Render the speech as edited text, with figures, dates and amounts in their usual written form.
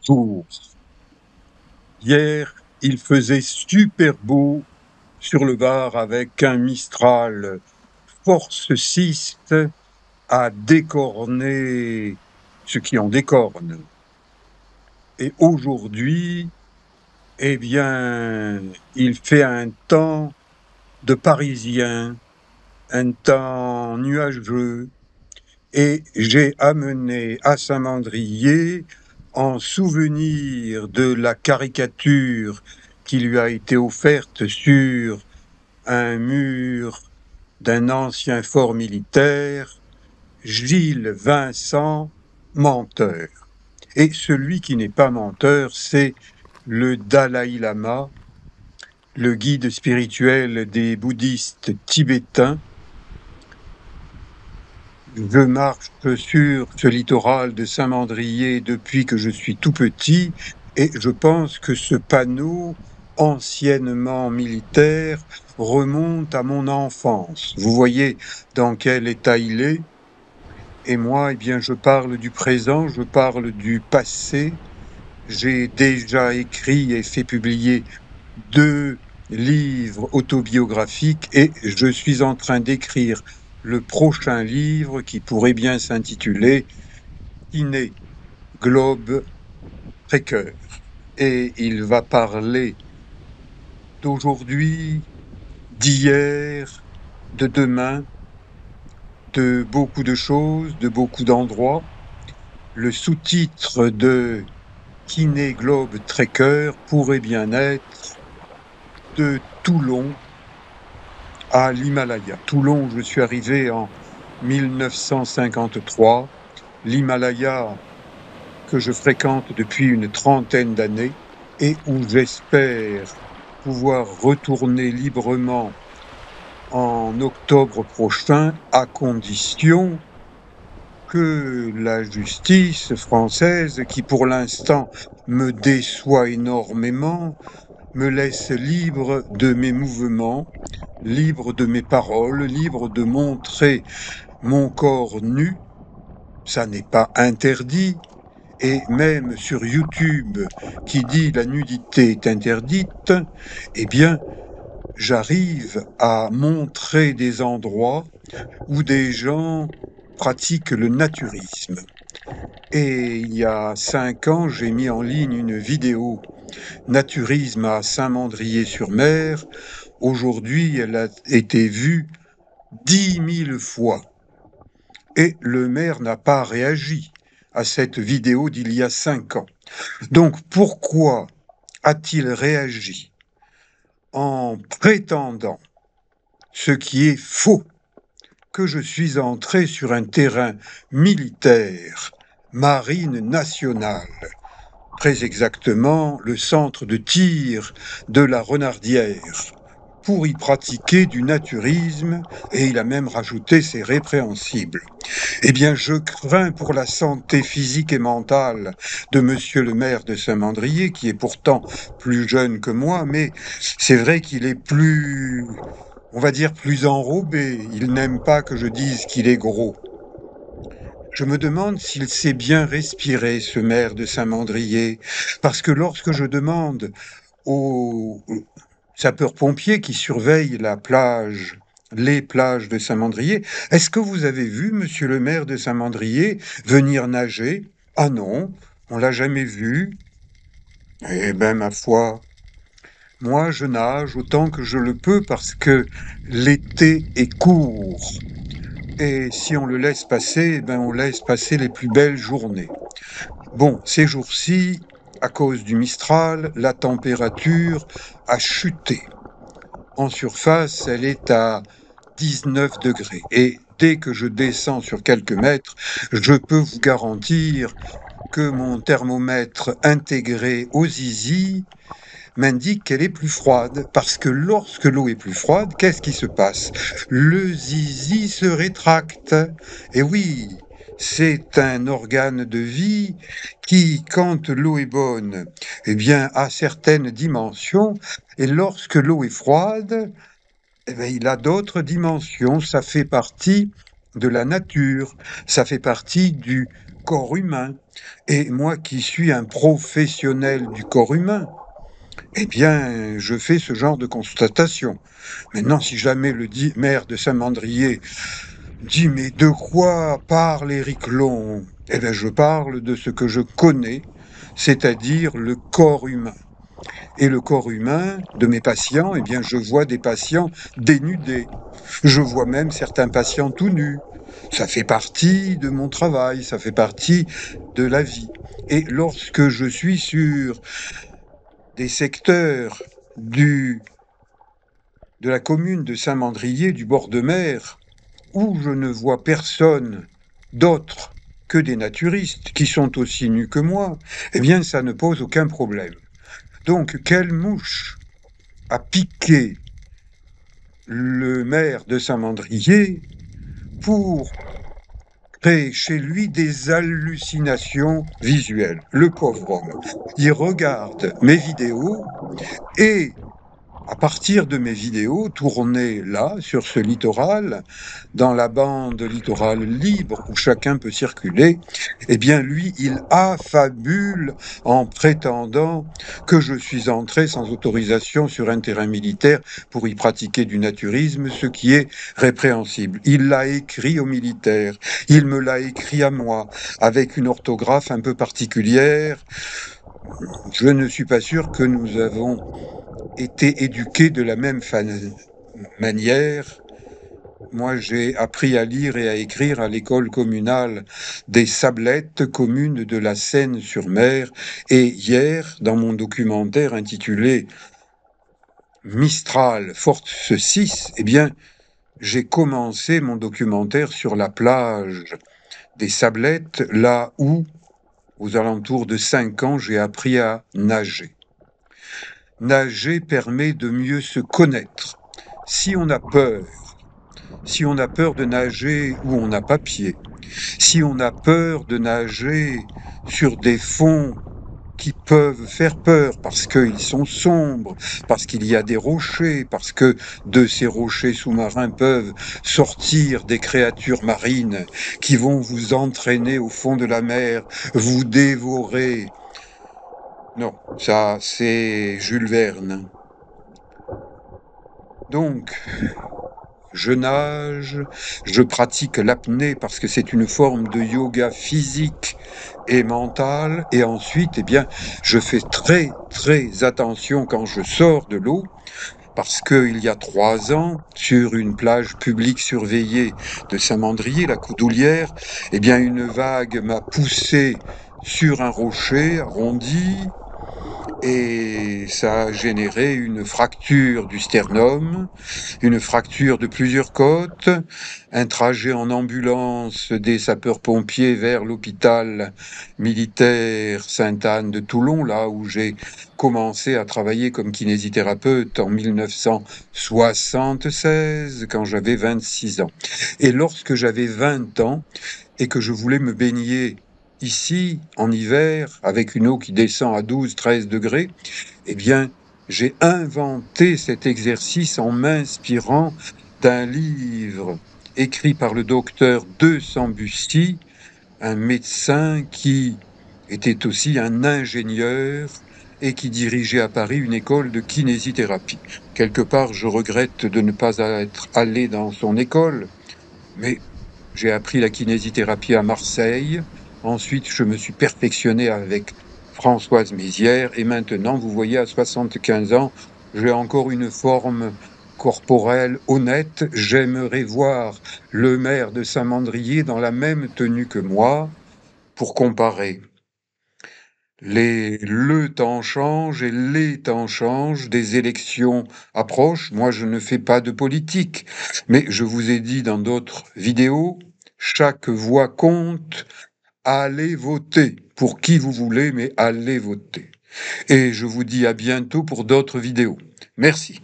Bonjour. Hier, il faisait super beau sur le bar avec un Mistral Force 6 à décorner ce qui en décorne. Et aujourd'hui, eh bien, il fait un temps de Parisien, un temps nuageux, et j'ai amené à Saint-Mandrier, en souvenir de la caricature qui lui a été offerte sur un mur d'un ancien fort militaire, Gilles Vincent, menteur. Et celui qui n'est pas menteur, c'est le Dalai Lama, le guide spirituel des bouddhistes tibétains. Je marche sur ce littoral de Saint-Mandrier depuis que je suis tout petit et je pense que ce panneau, anciennement militaire, remonte à mon enfance. Vous voyez dans quel état il est. Et moi, eh bien, je parle du présent, je parle du passé. J'ai déjà écrit et fait publier 2 livres autobiographiques et je suis en train d'écrire le prochain livre qui pourrait bien s'intituler Kiné Globe Trekker. Et il va parler d'aujourd'hui, d'hier, de demain, de beaucoup de choses, de beaucoup d'endroits. Le sous-titre de Kiné Globe Trekker pourrait bien être de Toulon à l'Himalaya. Toulon, où je suis arrivé en 1953, l'Himalaya que je fréquente depuis une trentaine d'années et où j'espère pouvoir retourner librement en octobre prochain, à condition que la justice française, qui pour l'instant me déçoit énormément, me laisse libre de mes mouvements, libre de mes paroles, libre de montrer mon corps nu. Ça n'est pas interdit. Et même sur YouTube, qui dit la nudité est interdite, eh bien, j'arrive à montrer des endroits où des gens pratiquent le naturisme. Et il y a 5 ans, j'ai mis en ligne une vidéo naturisme à Saint-Mandrier-sur-Mer. Aujourd'hui, elle a été vue 10 000 fois. Et le maire n'a pas réagi à cette vidéo d'il y a 5 ans. Donc pourquoi a-t-il réagi en prétendant, ce qui est faux, que je suis entré sur un terrain militaire, marine nationale, très exactement le centre de tir de la Renardière, pour y pratiquer du naturisme, et il a même rajouté c'est répréhensible. Eh bien, je crains pour la santé physique et mentale de monsieur le maire de Saint-Mandrier, qui est pourtant plus jeune que moi, mais c'est vrai qu'il est plus, on va dire, plus enrobé. Il n'aime pas que je dise qu'il est gros. Je me demande s'il sait bien respirer, ce maire de Saint-Mandrier, parce que lorsque je demande aux sapeurs-pompiers qui surveillent les plages de Saint-Mandrier, est-ce que vous avez vu monsieur le maire de Saint-Mandrier venir nager? Ah non, on l'a jamais vu. Eh ben, ma foi, moi je nage autant que je le peux parce que l'été est court. Et si on le laisse passer, eh ben on laisse passer les plus belles journées. Bon, ces jours-ci, à cause du Mistral, la température a chuté. En surface, elle est à 19 degrés. Et dès que je descends sur quelques mètres, je peux vous garantir que mon thermomètre intégré au zizi m'indique qu'elle est plus froide. Parce que lorsque l'eau est plus froide, qu'est-ce qui se passe? Le zizi se rétracte. Et oui, c'est un organe de vie qui, quand l'eau est bonne, eh bien, a certaines dimensions. Et lorsque l'eau est froide, eh bien, il a d'autres dimensions. Ça fait partie de la nature. Ça fait partie du corps humain. Et moi qui suis un professionnel du corps humain, eh bien, je fais ce genre de constatation. Maintenant, si jamais le maire de Saint-Mandrier dit mais de quoi parle Éric Long? Eh bien, je parle de ce que je connais, c'est-à-dire le corps humain. Et le corps humain de mes patients, eh bien, je vois des patients dénudés. Je vois même certains patients tout nus. Ça fait partie de mon travail, ça fait partie de la vie. Et lorsque je suis sur des secteurs de la commune de Saint-Mandrier, du bord de mer, où je ne vois personne d'autre que des naturistes qui sont aussi nus que moi, eh bien, ça ne pose aucun problème. Donc, quelle mouche a piqué le maire de Saint-Mandrier pour créer chez lui des hallucinations visuelles? Le pauvre homme, il regarde mes vidéos et à partir de mes vidéos tournées là, sur ce littoral, dans la bande littorale libre où chacun peut circuler, eh bien lui, il affabule en prétendant que je suis entré sans autorisation sur un terrain militaire pour y pratiquer du naturisme, ce qui est répréhensible. Il l'a écrit aux militaires, il me l'a écrit à moi, avec une orthographe un peu particulière. Je ne suis pas sûr que nous avons été éduqués de la même manière. Moi, j'ai appris à lire et à écrire à l'école communale des Sablettes, commune de la Seine-sur-Mer. Et hier, dans mon documentaire intitulé Mistral Force 6, eh bien, j'ai commencé mon documentaire sur la plage des Sablettes, là où, aux alentours de 5 ans, j'ai appris à nager. Nager permet de mieux se connaître. Si on a peur de nager où on n'a pas pied, si on a peur de nager sur des fonds qui peuvent faire peur parce qu'ils sont sombres, parce qu'il y a des rochers, parce que de ces rochers sous-marins peuvent sortir des créatures marines qui vont vous entraîner au fond de la mer, vous dévorer. Non, ça c'est Jules Verne. Donc, je nage, je pratique l'apnée parce que c'est une forme de yoga physique et mental. Et ensuite, eh bien, je fais très, très attention quand je sors de l'eau parce qu'il y a 3 ans, sur une plage publique surveillée de Saint-Mandrier, la Coudoulière, eh bien, une vague m'a poussé sur un rocher arrondi, et ça a généré une fracture du sternum, une fracture de plusieurs côtes, un trajet en ambulance des sapeurs-pompiers vers l'hôpital militaire Sainte-Anne de Toulon, là où j'ai commencé à travailler comme kinésithérapeute en 1976, quand j'avais 26 ans. Et lorsque j'avais 20 ans et que je voulais me baigner ici, en hiver, avec une eau qui descend à 12-13 degrés, eh bien, j'ai inventé cet exercice en m'inspirant d'un livre écrit par le docteur De Sambucy, un médecin qui était aussi un ingénieur et qui dirigeait à Paris une école de kinésithérapie. Quelque part, je regrette de ne pas être allé dans son école, mais j'ai appris la kinésithérapie à Marseille. Ensuite, je me suis perfectionné avec Françoise Mézières. Et maintenant, vous voyez, à 75 ans, j'ai encore une forme corporelle honnête. J'aimerais voir le maire de Saint-Mandrier dans la même tenue que moi pour comparer. Le temps change et les temps changent, des élections approchent. Moi, je ne fais pas de politique, mais je vous ai dit dans d'autres vidéos, chaque voix compte. Allez voter pour qui vous voulez, mais allez voter. Et je vous dis à bientôt pour d'autres vidéos. Merci.